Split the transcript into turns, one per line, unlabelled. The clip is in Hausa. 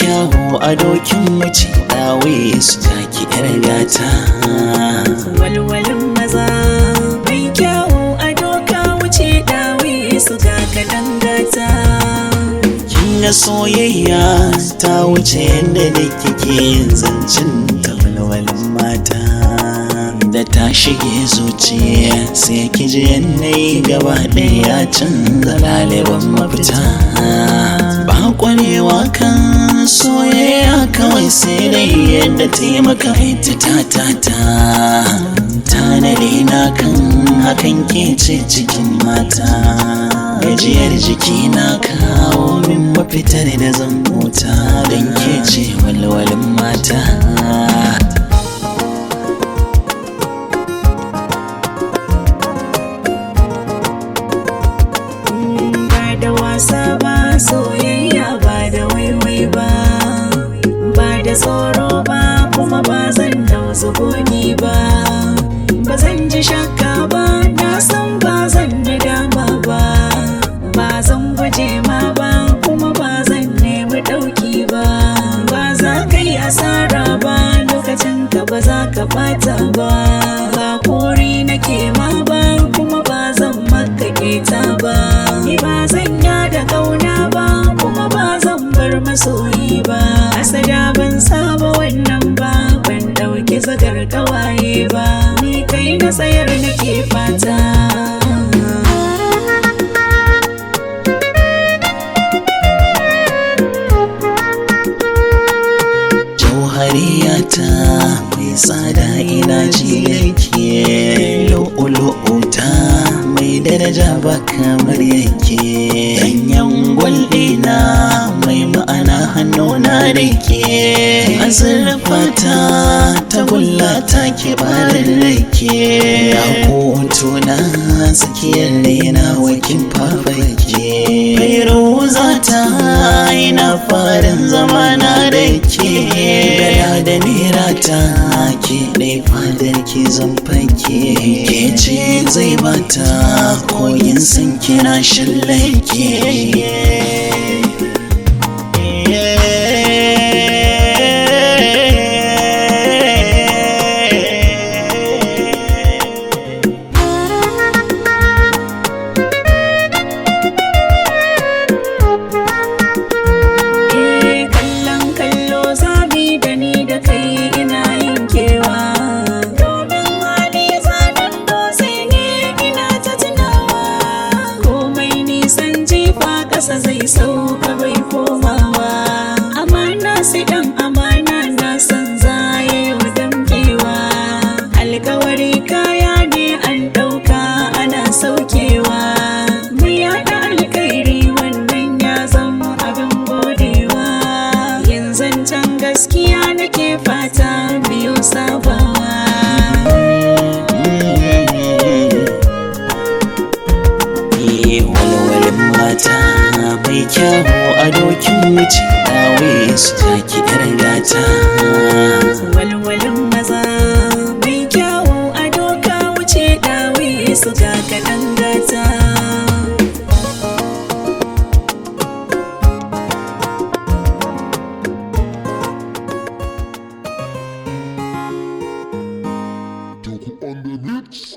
kyawu a dokin mace dawe su taki yar gata.
Walwalin maza mai kyawu a doka wuce dawe su kaka dangata.
Kinga soyayya ta wuce yadda da kike yin zancen ta walwalin mata. Da ta shige zuciya sai ki ji yanayi gaba ɗaya canza laliban mafita. Ba kwarewa kan soyayya kawai sai dai yadda ta yi maka ita ta tanadi na kan hakan ke ce cikin mata. Gajiyar jiki na kawo min mafitar da zan huta don ke ce walwalin mata.
Da wasa ba soyayya ba da waiwai ba, ba da tsoro ba kuma ba zan dau zugoni ba. Ba zan ji shakka ba, na san ba zan nadama ba. Ba zan guje ma ba kuma ba zan nemi ɗauki ba. Ba za ka yi asara ba, lokacin ka ba za ka ɓata ba. Ba kori nake ma ba kuma ba zan maka keta ba. Ni ba zan yada kauna ba kuma ba zan bar masoyi ba. Asada ban saba wannan ba, ban ɗauki zagar kawaye ba. Ni kai na tsayar nake fata.
Jauhariyata mai tsada ina ji yake, lu'ulu'uta mai daraja ba kamar yake. Ganyen gwaldina mai ma'ana hannuna da ke, azurfata ta gulla ta ke barin rake. Ya kotuna tsakiyar raina wakin fafake, Fairuza ta ina farin zamana da ke. Gala da nera ta ke ɗai fadar ki zan fake. Ke ce zai bata koyin san kina shallake.
Ƙasa zai sauka bai komawa. Amana sai dan amana na san zaye wa damkewa. Alkawari kaya ne an ɗauka ana saukewa. Mu yaɗa alkairi wannan ya zama abin godewa. Yanzu can gaskiya nake fata biyo sabawa.
Walwalin mata mai kyawu a dokin mace dawe su taki yar gata.
Walwalin maza mai kyawu a doka wuce dawe su kaka dangata.
On the mix.